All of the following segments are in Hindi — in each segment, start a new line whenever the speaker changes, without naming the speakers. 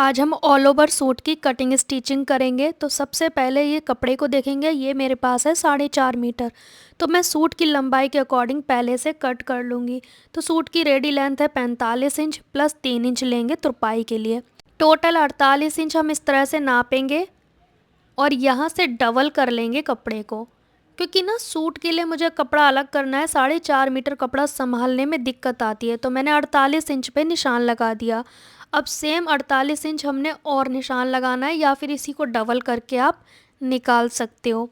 आज हम ऑल ओवर सूट की कटिंग स्टिचिंग करेंगे। तो सबसे पहले ये कपड़े को देखेंगे। ये मेरे पास है 4.5 मीटर। तो मैं सूट की लंबाई के अकॉर्डिंग पहले से कट कर लूँगी। तो सूट की रेडी लेंथ है 45 इंच प्लस 3 इंच लेंगे तुरपाई के लिए। टोटल 48 इंच हम इस तरह से नापेंगे और यहाँ से डबल कर लेंगे कपड़े को, क्योंकि ना सूट के लिए मुझे कपड़ा अलग करना है। 4.5 मीटर कपड़ा संभालने में दिक्कत आती है, तो मैंने 48 इंच पे निशान लगा दिया। अब सेम 48 इंच हमने और निशान लगाना है, या फिर इसी को डबल करके आप निकाल सकते हो,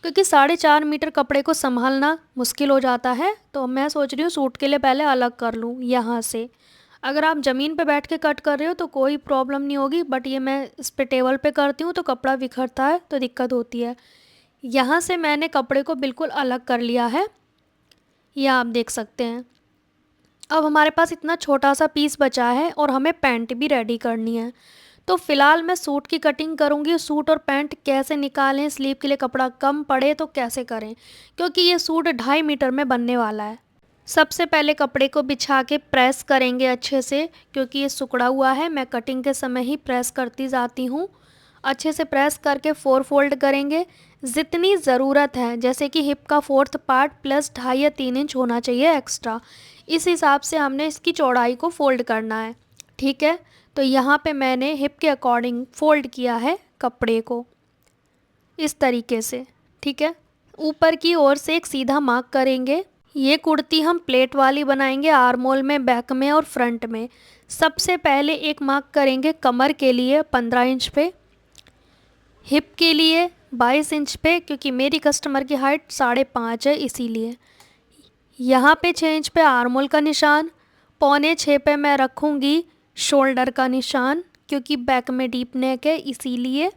क्योंकि 4.5 मीटर कपड़े को संभालना मुश्किल हो जाता है। तो मैं सोच रही हूँ सूट के लिए पहले अलग कर लूँ यहाँ से। अगर आप ज़मीन पे बैठ के कट कर रहे हो तो कोई प्रॉब्लम नहीं होगी, बट ये मैं इस पे टेबल पे करती हूँ तो कपड़ा बिखरता है तो दिक्कत होती है। यहाँ से मैंने कपड़े को बिल्कुल अलग कर लिया है, यह आप देख सकते हैं। अब हमारे पास इतना छोटा सा पीस बचा है और हमें पैंट भी रेडी करनी है। तो फ़िलहाल मैं सूट की कटिंग करूँगी। सूट और पैंट कैसे निकालें, स्लीव के लिए कपड़ा कम पड़े तो कैसे करें, क्योंकि ये सूट 2.5 मीटर में बनने वाला है। सबसे पहले कपड़े को बिछा के प्रेस करेंगे अच्छे से, क्योंकि ये सिकुड़ा हुआ है। मैं कटिंग के समय ही प्रेस करती जाती हूँ। अच्छे से प्रेस करके 4 फोल्ड करेंगे जितनी ज़रूरत है, जैसे कि हिप का 4th पार्ट प्लस 2.5 या 3 इंच होना चाहिए एक्स्ट्रा। इस हिसाब से हमने इसकी चौड़ाई को फोल्ड करना है, ठीक है। तो यहाँ पे मैंने हिप के अकॉर्डिंग फोल्ड किया है कपड़े को इस तरीके से, ठीक है। ऊपर की ओर से एक सीधा मार्क करेंगे। ये कुर्ती हम प्लेट वाली बनाएंगे, आर्म होल में, बैक में और फ्रंट में। सबसे पहले एक मार्क करेंगे कमर के लिए 15 इंच पे, हिप के लिए 22 इंच पे, क्योंकि मेरी कस्टमर की हाइट 5.5 है इसीलिए। यहाँ पे 6 इंच पे आर्म होल का निशान, 5.25 पे मैं रखूँगी शोल्डर का निशान, क्योंकि बैक में डीप नेक है इसीलिए।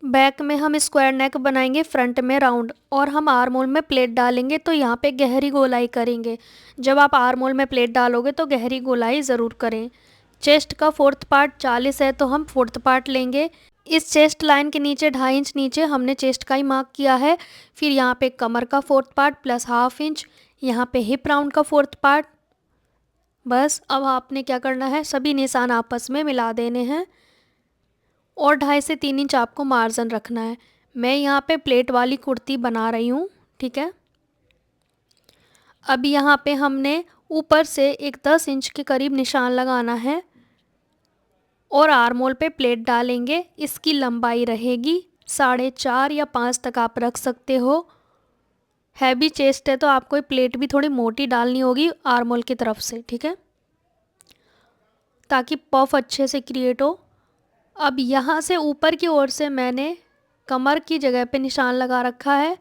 बैक में हम स्क्वायर नेक बनाएंगे, फ्रंट में राउंड, और हम आर्म होल में प्लेट डालेंगे तो यहाँ पे गहरी गोलाई करेंगे। जब आप आर्म होल में प्लेट डालोगे तो गहरी गोलाई ज़रूर करें। चेस्ट का 4th पार्ट 40 है तो हम 4th पार्ट लेंगे। इस चेस्ट लाइन के नीचे 2.5 इंच नीचे हमने चेस्ट का ही मार्क किया है। फिर यहाँ पे कमर का 4th पार्ट प्लस 1/2 इंच, यहाँ पे हिप राउंड का 4th पार्ट। बस अब आपने क्या करना है, सभी निशान आपस में मिला देने हैं और 2.5 से 3 इंच आपको मार्जिन रखना है। मैं यहाँ पे प्लेट वाली कुर्ती बना रही हूँ, ठीक है। अब यहाँ पे हमने ऊपर से एक 10 इंच के करीब निशान लगाना है और आर्म होल पे प्लेट डालेंगे। इसकी लंबाई रहेगी 4.5 या 5 तक आप रख सकते हो। हैवी चेस्ट है तो आपको ये प्लेट भी थोड़ी मोटी डालनी होगी आर्म होल की तरफ से, ठीक है, ताकि पफ अच्छे से क्रिएट हो। अब यहाँ से ऊपर की ओर से मैंने कमर की जगह पे निशान लगा रखा है।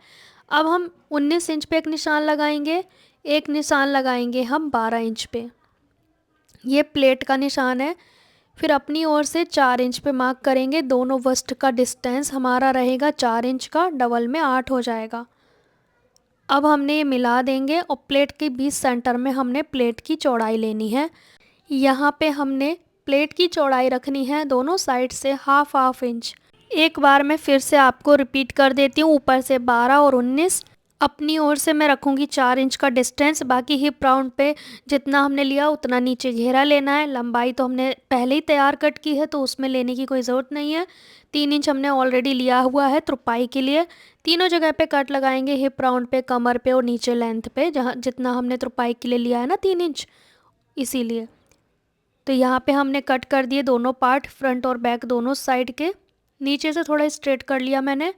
अब हम 19 इंच पे एक निशान लगाएंगे, एक निशान लगाएंगे हम 12 इंच पे, ये प्लेट का निशान है। फिर अपनी ओर से 4 इंच पे मार्क करेंगे। दोनों वस्ट का डिस्टेंस हमारा रहेगा 4 इंच का, डबल में 8 हो जाएगा। अब हमने ये मिला देंगे और प्लेट के बीच सेंटर में हमने प्लेट की चौड़ाई लेनी है। यहाँ पे हमने प्लेट की चौड़ाई रखनी है दोनों साइड से 1/2 इंच। एक बार मैं फिर से आपको रिपीट कर देती हूँ, ऊपर से 12 और 19। अपनी ओर से मैं रखूँगी 4 इंच का डिस्टेंस। बाकी हिप राउंड पे जितना हमने लिया उतना नीचे घेरा लेना है। लंबाई तो हमने पहले ही तैयार कट की है तो उसमें लेने की कोई ज़रूरत नहीं है। 3 इंच हमने ऑलरेडी लिया हुआ है तुरपाई के लिए। तीनों जगह पे कट लगाएंगे, हिप राउंड पे, कमर पे और नीचे लेंथ पे, जहाँ जितना हमने तुरपाई के लिए लिया है ना 3 इंच, इसीलिए। तो यहाँ पे हमने कट कर दिए दोनों पार्ट, फ्रंट और बैक दोनों साइड के। नीचे से थोड़ा स्ट्रेट कर लिया मैंने।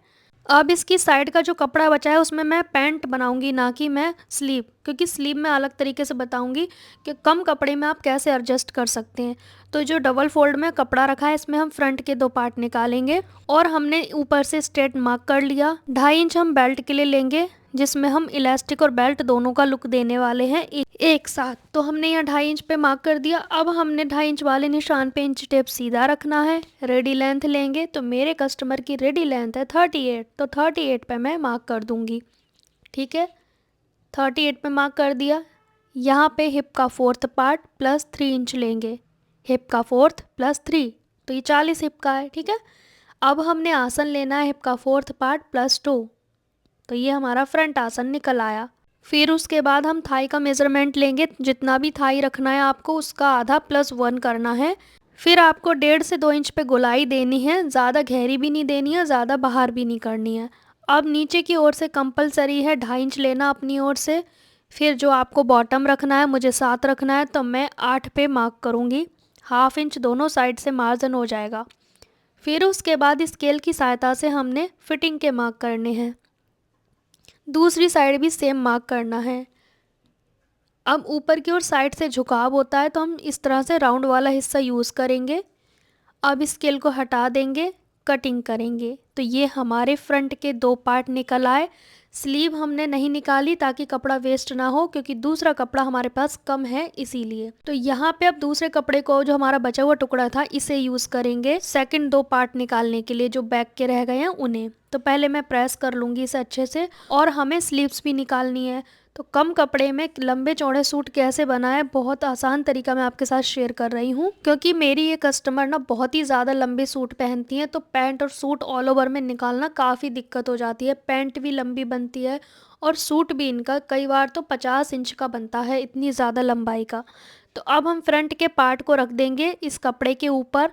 अब इसकी साइड का जो कपड़ा बचा है उसमें मैं पैंट बनाऊंगी, ना कि मैं स्लीव, क्योंकि स्लीव में अलग तरीके से बताऊंगी कि कम कपड़े में आप कैसे एडजस्ट कर सकते हैं। तो जो डबल फोल्ड में कपड़ा रखा है इसमें हम फ्रंट के 2 पार्ट निकालेंगे और हमने ऊपर से स्ट्रेट मार्क कर लिया। 2.5 इंच हम बेल्ट के लिए लेंगे, जिसमें हम इलास्टिक और बेल्ट दोनों का लुक देने वाले हैं एक साथ। तो हमने यहाँ 2.5 इंच पे मार्क कर दिया। अब हमने 2.5 इंच वाले निशान पे इंच टेप सीधा रखना है। रेडी लेंथ लेंगे, तो मेरे कस्टमर की रेडी लेंथ है 38, तो 38 पे मैं मार्क कर दूंगी, ठीक है। 38 पे मार्क कर दिया। यहाँ पे हिप का 4th पार्ट प्लस 3 इंच लेंगे, हिप का 4th प्लस 3, तो ये 40 हिप का है, ठीक है। अब हमने आसन लेना है हिप का 4th पार्ट प्लस 2, तो ये हमारा फ्रंट आसन निकल आया। फिर उसके बाद हम थाई का मेज़रमेंट लेंगे, जितना भी थाई रखना है आपको उसका आधा +1 करना है। फिर आपको 1.5 से 2 इंच पे गोलाई देनी है, ज़्यादा गहरी भी नहीं देनी है, ज़्यादा बाहर भी नहीं करनी है। अब नीचे की ओर से कंपलसरी है 2.5 इंच लेना अपनी ओर से। फिर जो आपको बॉटम रखना है, मुझे 7 रखना है, तो मैं 8 पे मार्क करूँगी। 1/2 इंच दोनों साइड से मार्जिन हो जाएगा। फिर उसके बाद स्केल की सहायता से हमने फिटिंग के मार्क करने हैं। दूसरी साइड भी सेम मार्क करना है। अब ऊपर की ओर साइड से झुकाव होता है, तो हम इस तरह से राउंड वाला हिस्सा यूज़ करेंगे। अब स्केल को हटा देंगे, कटिंग करेंगे। तो ये हमारे फ्रंट के 2 पार्ट निकल आए। स्लीव हमने नहीं निकाली ताकि कपड़ा वेस्ट ना हो, क्योंकि दूसरा कपड़ा हमारे पास कम है इसीलिए। तो यहाँ पे अब दूसरे कपड़े को, जो हमारा बचा हुआ टुकड़ा था, इसे यूज़ करेंगे सेकंड 2 पार्ट निकालने के लिए, जो बैक के रह गए हैं उन्हें। तो पहले मैं प्रेस कर लूँगी इसे अच्छे से, और हमें स्लीव्स भी निकालनी है। तो कम कपड़े में लंबे चौड़े सूट कैसे बनाएं, बहुत आसान तरीका मैं आपके साथ शेयर कर रही हूँ, क्योंकि मेरी ये कस्टमर ना बहुत ही ज़्यादा लंबे सूट पहनती हैं। तो पैंट और सूट ऑल ओवर में निकालना काफ़ी दिक्कत हो जाती है। पैंट भी लंबी बनती है और सूट भी इनका कई बार तो 50 इंच का बनता है, इतनी ज़्यादा लंबाई का। तो अब हम फ्रंट के पार्ट को रख देंगे इस कपड़े के ऊपर,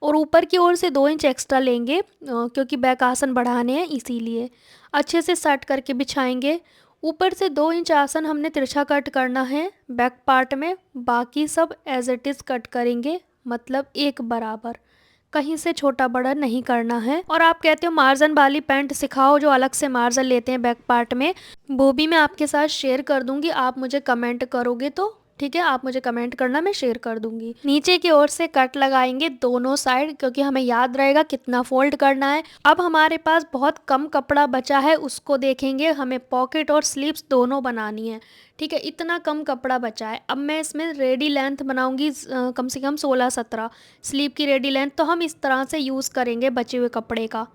और ऊपर की ओर से 2 इंच एक्स्ट्रा लेंगे, क्योंकि बैक आसन बढ़ाने हैं इसीलिए। अच्छे से सेट करके बिछाएंगे। ऊपर से 2 इंच आसन हमने तिरछा कट करना है बैक पार्ट में, बाकी सब एज इट इज़ कट करेंगे, मतलब एक बराबर, कहीं से छोटा बड़ा नहीं करना है। और आप कहते हो मार्जिन वाली पैंट सिखाओ, जो अलग से मार्जिन लेते हैं बैक पार्ट में, वो भी मैं आपके साथ शेयर कर दूंगी। आप मुझे कमेंट करोगे तो ठीक है, आप मुझे कमेंट करना, मैं शेयर कर दूंगी। नीचे की ओर से कट लगाएंगे दोनों साइड, क्योंकि हमें याद रहेगा कितना फोल्ड करना है। अब हमारे पास बहुत कम कपड़ा बचा है, उसको देखेंगे। हमें पॉकेट और स्लीव्स दोनों बनानी है, ठीक है। इतना कम कपड़ा बचा है। अब मैं इसमें रेडी लेंथ बनाऊंगी कम से कम 16-17 स्लीव की रेडी लेंथ। तो हम इस तरह से यूज़ करेंगे बचे हुए कपड़े का।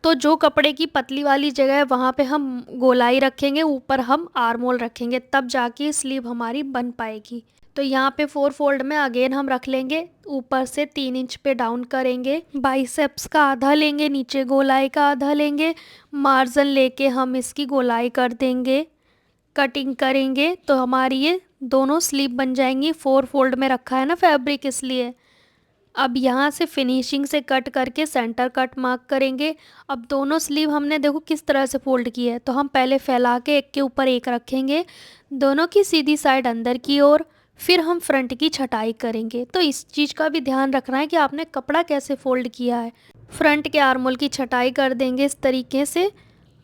तो जो कपड़े की पतली वाली जगह है वहाँ पे हम गोलाई रखेंगे, ऊपर हम आर्म होल रखेंगे, तब जाके स्लीव हमारी बन पाएगी। तो यहाँ पे 4 फोल्ड में अगेन हम रख लेंगे, ऊपर से 3 इंच पे डाउन करेंगे। बाइसेप्स का आधा लेंगे, नीचे गोलाई का आधा लेंगे, मार्जिन लेके हम इसकी गोलाई कर देंगे, कटिंग करेंगे। तो हमारी ये दोनों स्लीव बन जाएंगी। 4 फोल्ड में रखा है ना फैब्रिक, इसलिए। अब यहाँ से फिनिशिंग से कट करके सेंटर कट मार्क करेंगे। अब दोनों स्लीव हमने देखो किस तरह से फोल्ड की है, तो हम पहले फैला के एक के ऊपर एक रखेंगे, दोनों की सीधी साइड अंदर की ओर। फिर हम फ्रंट की छटाई करेंगे। तो इस चीज़ का भी ध्यान रखना है कि आपने कपड़ा कैसे फोल्ड किया है। फ्रंट के आर्मोल की छटाई कर देंगे इस तरीके से।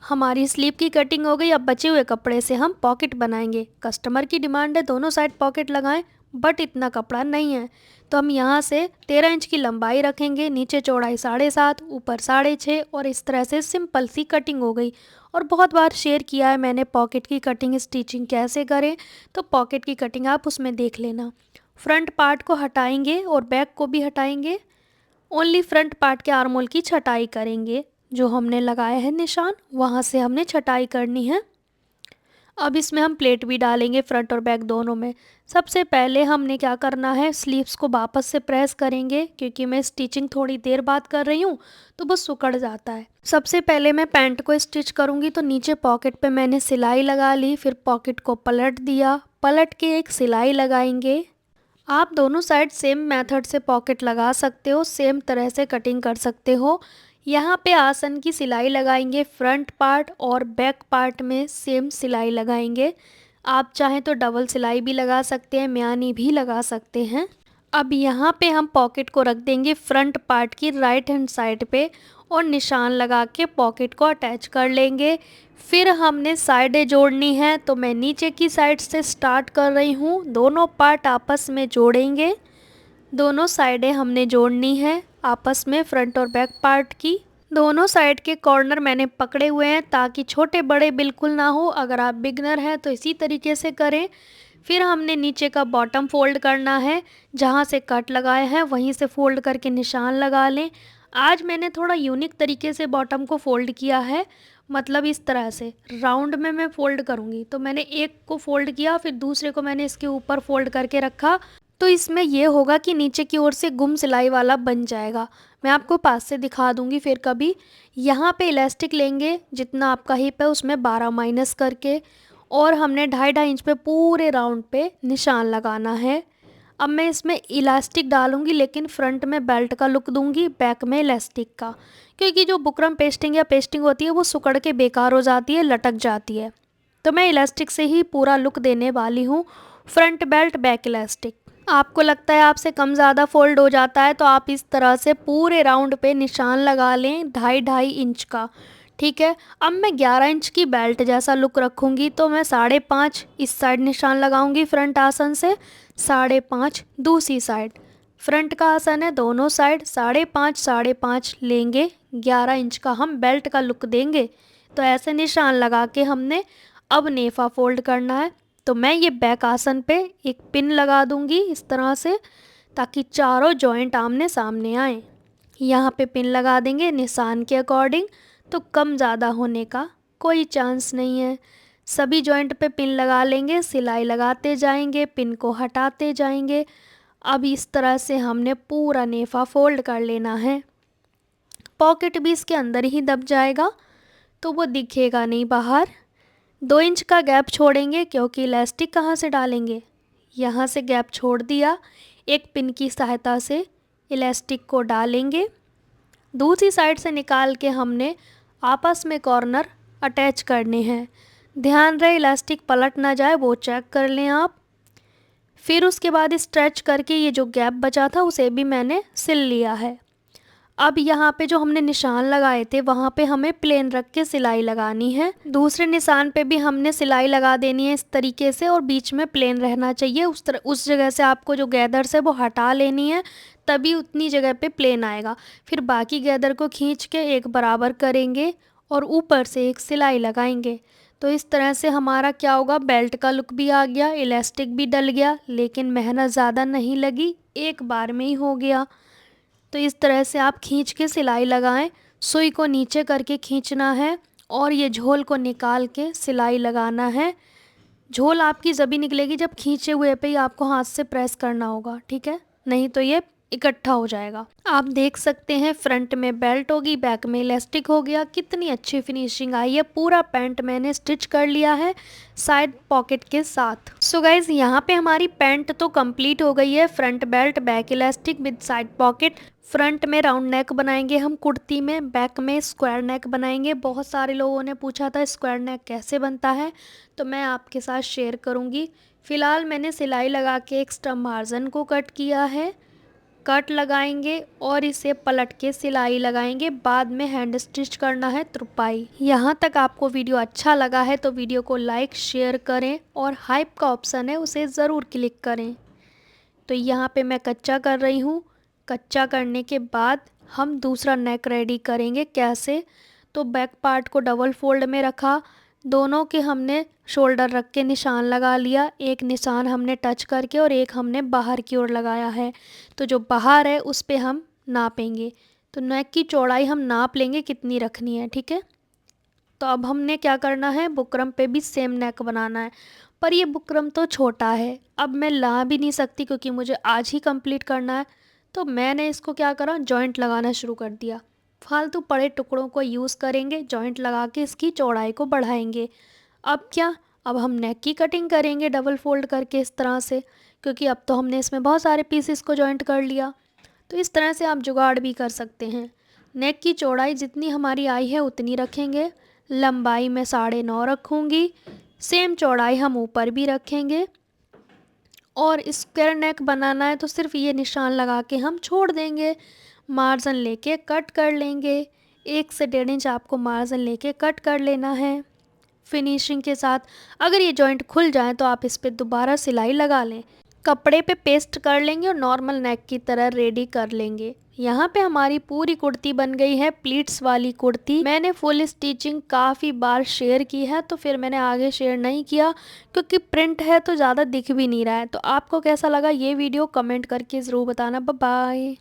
हमारी स्लीव की कटिंग हो गई। अब बचे हुए कपड़े से हम पॉकेट बनाएंगे। कस्टमर की डिमांड है दोनों साइड पॉकेट लगाएं, बट इतना कपड़ा नहीं है, तो हम यहाँ से 13 इंच की लंबाई रखेंगे, नीचे चौड़ाई 7.5, ऊपर 6.5, और इस तरह से सिंपल सी कटिंग हो गई। और बहुत बार शेयर किया है मैंने पॉकेट की कटिंग स्टिचिंग कैसे करें, तो पॉकेट की कटिंग आप उसमें देख लेना। फ्रंट पार्ट को हटाएंगे और बैक को भी हटाएंगे। ओनली फ्रंट पार्ट के आर्मोल की छटाई करेंगे, जो हमने लगाया है निशान वहाँ से हमने छटाई करनी है। अब इसमें हम प्लेट भी डालेंगे फ्रंट और बैक दोनों में। सबसे पहले हमने क्या करना है, स्लीव्स को वापस से प्रेस करेंगे, क्योंकि मैं स्टिचिंग थोड़ी देर बाद कर रही हूँ तो वो सिकुड़ जाता है। सबसे पहले मैं पैंट को स्टिच करूँगी, तो नीचे पॉकेट पे मैंने सिलाई लगा ली, फिर पॉकेट को पलट दिया, पलट के एक सिलाई लगाएंगे। आप दोनों साइड सेम मेथड से पॉकेट लगा सकते हो, सेम तरह से कटिंग कर सकते हो। यहाँ पे आसन की सिलाई लगाएंगे, फ्रंट पार्ट और बैक पार्ट में सेम सिलाई लगाएंगे। आप चाहें तो डबल सिलाई भी लगा सकते हैं, म्यानी भी लगा सकते हैं। अब यहाँ पे हम पॉकेट को रख देंगे फ्रंट पार्ट की राइट हैंड साइड पे, और निशान लगा के पॉकेट को अटैच कर लेंगे। फिर हमने साइडें जोड़नी है, तो मैं नीचे की साइड से स्टार्ट कर रही हूँ। दोनों पार्ट आपस में जोड़ेंगे, दोनों साइडें हमने जोड़नी है आपस में, फ्रंट और बैक पार्ट की। दोनों साइड के कॉर्नर मैंने पकड़े हुए हैं ताकि छोटे बड़े बिल्कुल ना हो। अगर आप बिगनर हैं तो इसी तरीके से करें। फिर हमने नीचे का बॉटम फोल्ड करना है, जहाँ से कट लगाए हैं वहीं से फोल्ड करके निशान लगा लें। आज मैंने थोड़ा यूनिक तरीके से बॉटम को फोल्ड किया है, मतलब इस तरह से राउंड में मैं फ़ोल्ड करूँगी। तो मैंने एक को फ़ोल्ड किया, फिर दूसरे को मैंने इसके ऊपर फ़ोल्ड करके रखा। तो इसमें ये होगा कि नीचे की ओर से गुम सिलाई वाला बन जाएगा। मैं आपको पास से दिखा दूँगी फिर कभी। यहाँ पे इलास्टिक लेंगे, जितना आपका हिप है उसमें 12 माइनस करके, और हमने 2.5-2.5 इंच पे पूरे राउंड पे निशान लगाना है। अब मैं इसमें इलास्टिक डालूंगी, लेकिन फ्रंट में बेल्ट का लुक दूंगी, बैक में इलास्टिक का, क्योंकि जो बुकरम पेस्टिंग या पेस्टिंग होती है वो सिकुड़ के बेकार हो जाती है, लटक जाती है। तो मैं इलास्टिक से ही पूरा लुक देने वाली हूँ, फ्रंट बेल्ट बैक इलास्टिक। आपको लगता है आपसे कम ज़्यादा फोल्ड हो जाता है तो आप इस तरह से पूरे राउंड पे निशान लगा लें 2.5-2.5 इंच का, ठीक है। अब मैं 11 इंच की बेल्ट जैसा लुक रखूँगी, तो मैं 5.5 इस साइड निशान लगाऊंगी फ्रंट आसन से, 5.5 दूसरी साइड। फ्रंट का आसन है दोनों साइड, 5.5 लेंगे, 11 इंच का हम बेल्ट का लुक देंगे। तो ऐसे निशान लगा के हमने अब नेफा फोल्ड करना है। तो मैं ये बैक आसन पे एक पिन लगा दूंगी इस तरह से, ताकि चारों जॉइंट आमने सामने आए। यहाँ पे पिन लगा देंगे निशान के अकॉर्डिंग, तो कम ज़्यादा होने का कोई चांस नहीं है। सभी जॉइंट पे पिन लगा लेंगे, सिलाई लगाते जाएंगे, पिन को हटाते जाएंगे। अब इस तरह से हमने पूरा नेफा फोल्ड कर लेना है। पॉकेट भी इसके अंदर ही दब जाएगा, तो वो दिखेगा नहीं बाहर। 2 इंच का गैप छोड़ेंगे, क्योंकि इलास्टिक कहाँ से डालेंगे, यहाँ से गैप छोड़ दिया। एक पिन की सहायता से इलास्टिक को डालेंगे, दूसरी साइड से निकाल के हमने आपस में कॉर्नर अटैच करने हैं। ध्यान रहे इलास्टिक पलट ना जाए, वो चेक कर लें आप। फिर उसके बाद स्ट्रेच करके ये जो गैप बचा था उसे भी मैंने सिल लिया है। अब यहाँ पे जो हमने निशान लगाए थे वहाँ पे हमें प्लेन रख के सिलाई लगानी है। दूसरे निशान पे भी हमने सिलाई लगा देनी है इस तरीके से, और बीच में प्लेन रहना चाहिए। उस जगह से आपको जो गैदर्स है वो हटा लेनी है, तभी उतनी जगह पे प्लेन आएगा। फिर बाकी गैदर को खींच के एक बराबर करेंगे और ऊपर से एक सिलाई लगाएंगे। तो इस तरह से हमारा क्या होगा, बेल्ट का लुक भी आ गया, इलास्टिक भी डल गया, लेकिन मेहनत ज़्यादा नहीं लगी, एक बार में ही हो गया। तो इस तरह से आप खींच के सिलाई लगाएं, सुई को नीचे करके खींचना है और ये झोल को निकाल के सिलाई लगाना है। झोल आपकी जभी निकलेगी जब खींचे हुए पे ही आपको हाथ से प्रेस करना होगा, ठीक है, नहीं तो ये इकट्ठा हो जाएगा। आप देख सकते हैं फ्रंट में बेल्ट होगी, बैक में इलास्टिक हो गया, कितनी अच्छी फिनिशिंग आई है। पूरा पैंट मैंने स्टिच कर लिया है साइड पॉकेट के साथ। सो गाइज यहाँ पे हमारी पैंट तो कंप्लीट हो गई है, front belt back elastic with side pocket. Front में राउंड नेक बनाएंगे हम कुर्ती में, बैक में स्क्वायर नेक बनाएंगे। बहुत सारे लोगों ने पूछा था स्क्वायर नेक कैसे बनता है, तो मैं आपके साथ शेयर करूँगी। फ़िलहाल मैंने सिलाई लगा के एक्स्ट्रा मार्जिन को कट किया है, कट लगाएंगे और इसे पलट के सिलाई लगाएंगे। बाद में हैंड स्टिच करना है तुरपाई। यहाँ तक आपको वीडियो अच्छा लगा है तो वीडियो को लाइक शेयर करें, और हाइप का ऑप्शन है उसे ज़रूर क्लिक करें। तो यहाँ पे मैं कच्चा कर रही हूँ। कच्चा करने के बाद हम दूसरा नेक रेडी करेंगे। कैसे, तो बैक पार्ट को डबल फोल्ड में रखा, दोनों के हमने शोल्डर रख के निशान लगा लिया। एक निशान हमने टच करके और एक हमने बाहर की ओर लगाया है। तो जो बाहर है उस पे हम नापेंगे। तो नेक की चौड़ाई हम नाप लेंगे कितनी रखनी है, ठीक है। तो अब हमने क्या करना है, बुकरम पे भी सेम नेक बनाना है, पर ये बुकरम तो छोटा है, अब मैं ला भी नहीं सकती क्योंकि मुझे आज ही कंप्लीट करना है। तो मैंने इसको क्या करा, जॉइंट लगाना शुरू कर दिया। फालतू पड़े टुकड़ों को यूज़ करेंगे, जॉइंट लगा के इसकी चौड़ाई को बढ़ाएंगे। अब क्या, अब हम नेक की कटिंग करेंगे डबल फोल्ड करके इस तरह से, क्योंकि अब तो हमने इसमें बहुत सारे पीसेस को जॉइंट कर लिया। तो इस तरह से आप जुगाड़ भी कर सकते हैं। नेक की चौड़ाई जितनी हमारी आई है उतनी रखेंगे, लंबाई में 9.5 रखूँगी, सेम चौड़ाई हम ऊपर भी रखेंगे। और स्क्वायर नेक बनाना है तो सिर्फ ये निशान लगा के हम छोड़ देंगे, मार्जिन लेके कट कर लेंगे। 1 से 1.5 इंच आपको मार्जिन लेके कट कर लेना है फिनिशिंग के साथ। अगर ये जॉइंट खुल जाए तो आप इस पर दोबारा सिलाई लगा लें, कपड़े पे पेस्ट कर लेंगे और नॉर्मल नेक की तरह रेडी कर लेंगे। यहाँ पे हमारी पूरी कुर्ती बन गई है, प्लीट्स वाली कुर्ती। मैंने फुल स्टिचिंग काफ़ी बार शेयर की है, तो फिर मैंने आगे शेयर नहीं किया क्योंकि प्रिंट है तो ज़्यादा दिख भी नहीं रहा है। तो आपको कैसा लगा ये वीडियो कमेंट करके ज़रूर बताना। Bye bye.